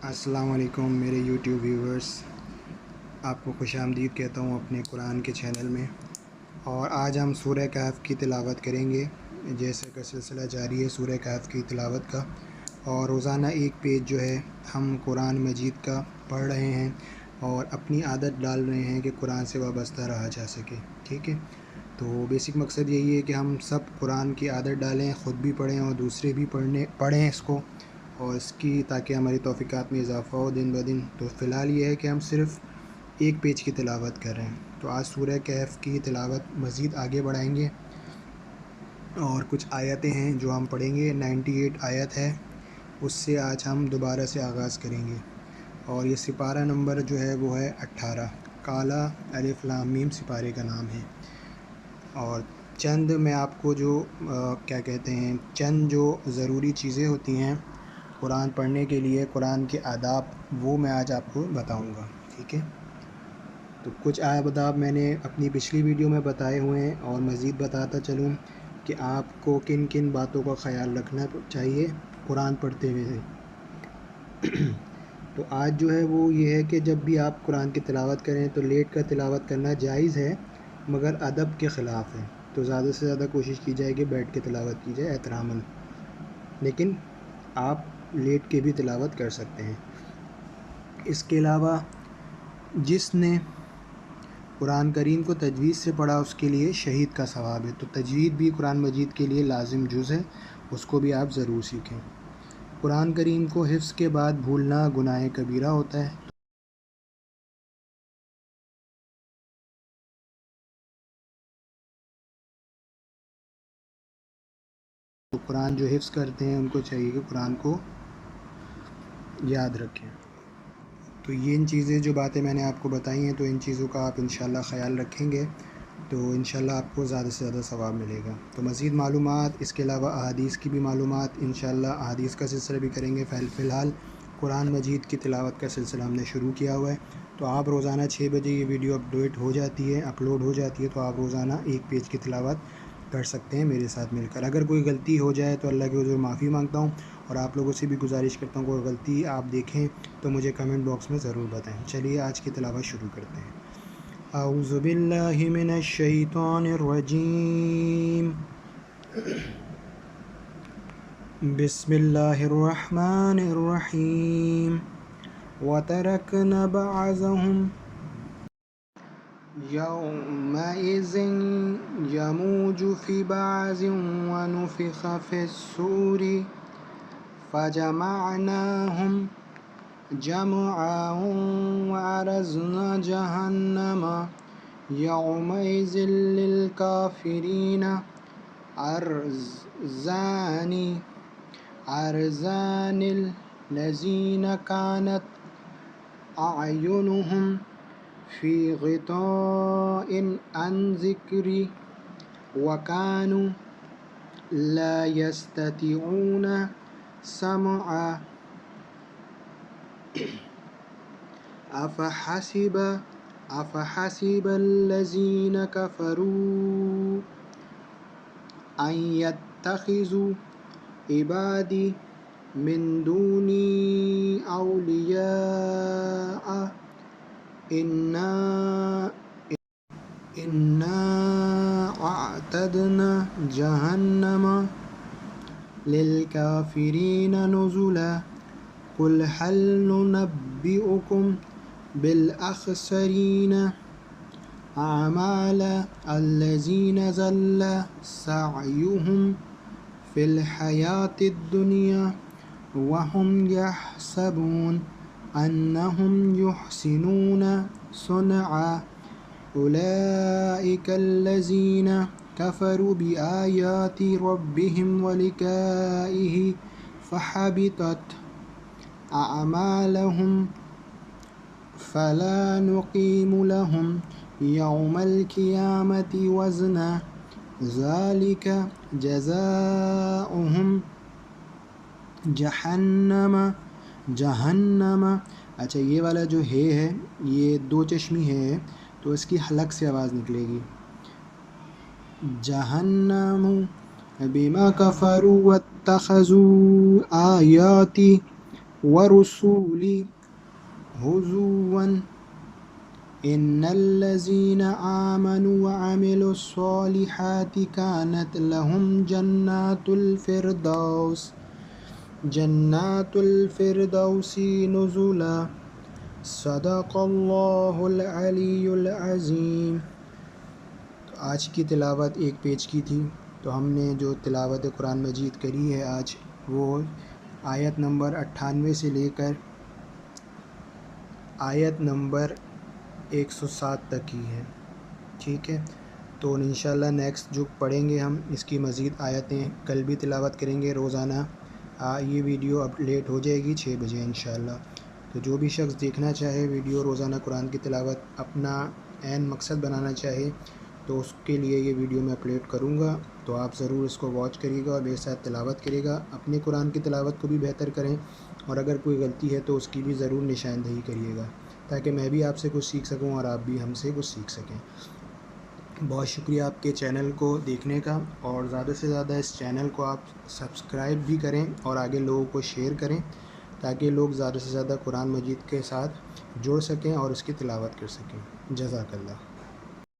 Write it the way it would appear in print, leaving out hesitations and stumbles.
السلام علیکم میرے یوٹیوب ویورز، آپ کو خوش آمدید کہتا ہوں اپنے قرآن کے چینل میں۔ اور آج ہم سورہ کہف کی تلاوت کریں گے، جیسے کہ سلسلہ جاری ہے سورہ کہف کی تلاوت کا، اور روزانہ ایک پیج جو ہے ہم قرآن مجید کا پڑھ رہے ہیں اور اپنی عادت ڈال رہے ہیں کہ قرآن سے وابستہ رہا جا سکے، ٹھیک ہے؟ تو بیسک مقصد یہی ہے کہ ہم سب قرآن کی عادت ڈالیں، خود بھی پڑھیں اور دوسرے بھی پڑھیں اس کو، اور اس کی تاکہ ہماری توفیقات میں اضافہ ہو دن بدن۔ تو فی الحال یہ ہے کہ ہم صرف ایک پیج کی تلاوت کر رہے ہیں۔ تو آج سورہ کہف کی تلاوت مزید آگے بڑھائیں گے، اور کچھ آیتیں ہیں جو ہم پڑھیں گے۔ 98 آیت ہے، اس سے آج ہم دوبارہ سے آغاز کریں گے، اور یہ سپارہ نمبر جو ہے وہ ہے 18۔ کالا الف لام میم سپارے کا نام ہے۔ اور چند میں آپ کو جو چند جو ضروری چیزیں ہوتی ہیں قرآن پڑھنے کے لیے، قرآن کے آداب، وہ میں آج آپ کو بتاؤں گا، ٹھیک ہے؟ تو کچھ آداب میں نے اپنی پچھلی ویڈیو میں بتائے ہوئے ہیں، اور مزید بتاتا چلوں کہ آپ کو کن کن باتوں کا خیال رکھنا چاہیے قرآن پڑھتے ہوئے۔ تو آج جو ہے وہ یہ ہے کہ جب بھی آپ قرآن کی تلاوت کریں تو لیٹ کر تلاوت کرنا جائز ہے، مگر ادب کے خلاف ہے۔ تو زیادہ سے زیادہ کوشش کی جائے کہ بیٹھ کے تلاوت کی جائے احتراماً، لیکن آپ لیٹ کے بھی تلاوت کر سکتے ہیں۔ اس کے علاوہ جس نے قرآن کریم کو تجوید سے پڑھا اس کے لیے شہید کا ثواب ہے۔ تو تجوید بھی قرآن مجید کے لیے لازم جز ہے، اس کو بھی آپ ضرور سیکھیں۔ قرآن کریم کو حفظ کے بعد بھولنا گناہ کبیرہ ہوتا ہے۔ تو قرآن جو حفظ کرتے ہیں ان کو چاہیے کہ قرآن کو یاد رکھیں۔ تو یہ ان چیزیں جو باتیں میں نے آپ کو بتائی ہیں، تو ان چیزوں کا آپ انشاءاللہ خیال رکھیں گے تو انشاءاللہ آپ کو زیادہ سے زیادہ ثواب ملے گا۔ تو مزید معلومات، اس کے علاوہ احادیث کی بھی معلومات، انشاءاللہ احادیث کا سلسلہ بھی کریں گے۔ فی الحال قرآن مجید کی تلاوت کا سلسلہ ہم نے شروع کیا ہوا ہے۔ تو آپ روزانہ 6 بجے یہ ویڈیو اپلوڈ ہو جاتی ہے، تو آپ روزانہ ایک پیج کی تلاوت کر سکتے ہیں میرے ساتھ مل کر۔ اگر کوئی غلطی ہو جائے تو اللہ کے حضور معافی مانگتا ہوں، اور آپ لوگوں سے بھی گزارش کرتا ہوں کوئی غلطی آپ دیکھیں تو مجھے کمنٹ باکس میں ضرور بتائیں۔ چلیے آج کی تلاوت شروع کرتے ہیں۔ اعوذ باللہ من الشیطان الرجیم، بسم اللہ الرحمن الرحیم۔ وَتَرَكْنَا بَعْضَهُمْ يَوْمَئِذٍ يَمُوجُ فِي بَعْضٍ وَنُفِخَ فِي الصُّورِ فَجَمَعْنَاهُمْ جَمْعًا وَعَرَضْنَا جَهَنَّمَ يَوْمَئِذٍ لِلْكَافِرِينَ عَرْضًا الَّذِينَ كَانَتْ أَعْيُنُهُمْ فِي غِطَاءٍ عَنْ ذِكْرِي وَكَانُوا لَا يَسْتَطِيعُونَ سَمْعًا أَفَحَسِبَ الَّذِينَ كَفَرُوا أَنْ يَتَّخِذُوا عِبَادِي مِنْ دُونِي أَوْلِيَاءَ إِنَّا أَعْتَدْنَا جَهَنَّمَ لِلْكَافِرِينَ نُزُلًا قُلْ هَلْ نُنَبِّئُكُمْ بِالْأَخْسَرِينَ أَعْمَالًا الَّذِينَ ضَلَّ سَعْيُهُمْ فِي الْحَيَاةِ الدُّنْيَا وَهُمْ يَحْسَبُونَ أَنَّهُمْ يُحْسِنُونَ صُنْعًا أُولَئِكَ الَّذِينَ كَفَرُوا بِآيَاتِ رَبِّهِمْ وَلِقَائِهِ فَحَبِطَتْ أَعْمَالُهُمْ فَلَا نُقِيمُ لَهُمْ يَوْمَ الْقِيَامَةِ وَزْنًا ذَلِكَ جَزَاؤُهُمْ جہنم۔ اچھا، یہ والا جو ہے یہ دو چشمی ہے، تو اس کی حلق سے آواز نکلے گی۔ جہنم بما کفروا واتخذوا آیاتی ورسولی ہزوا ان الذین آمنوا وعملوا الصالحات كانت لهم جنات الفردوس نزلا صدق اللہ العلی العظیم۔ تو آج کی تلاوت ایک پیج کی تھی، تو ہم نے جو تلاوت قرآن مجید کری ہے آج، وہ آیت نمبر 98 سے لے کر آیت نمبر 107 تک کی ہے، ٹھیک ہے۔ تو انشاءاللہ نیکسٹ جو پڑھیں گے ہم اس کی مزید آیتیں کل بھی تلاوت کریں گے روزانہ۔ یہ ویڈیو اب لیٹ ہو جائے گی 6 بجے انشاءاللہ۔ تو جو بھی شخص دیکھنا چاہے ویڈیو روزانہ قرآن کی تلاوت، اپنا عین مقصد بنانا چاہے، تو اس کے لیے یہ ویڈیو میں اپلوڈ کروں گا، تو آپ ضرور اس کو واچ کریے گا اور میرے ساتھ تلاوت کرے گا۔ اپنے قرآن کی تلاوت کو بھی بہتر کریں، اور اگر کوئی غلطی ہے تو اس کی بھی ضرور نشاندہی کریے گا، تاکہ میں بھی آپ سے کچھ سیکھ سکوں اور آپ بھی ہم سے کچھ سیکھ سکیں۔ بہت شکریہ آپ کے چینل کو دیکھنے کا، اور زیادہ سے زیادہ اس چینل کو آپ سبسکرائب بھی کریں اور آگے لوگوں کو شیئر کریں، تاکہ لوگ زیادہ سے زیادہ قرآن مجید کے ساتھ جڑ سکیں اور اس کی تلاوت کر سکیں۔ جزاک اللہ۔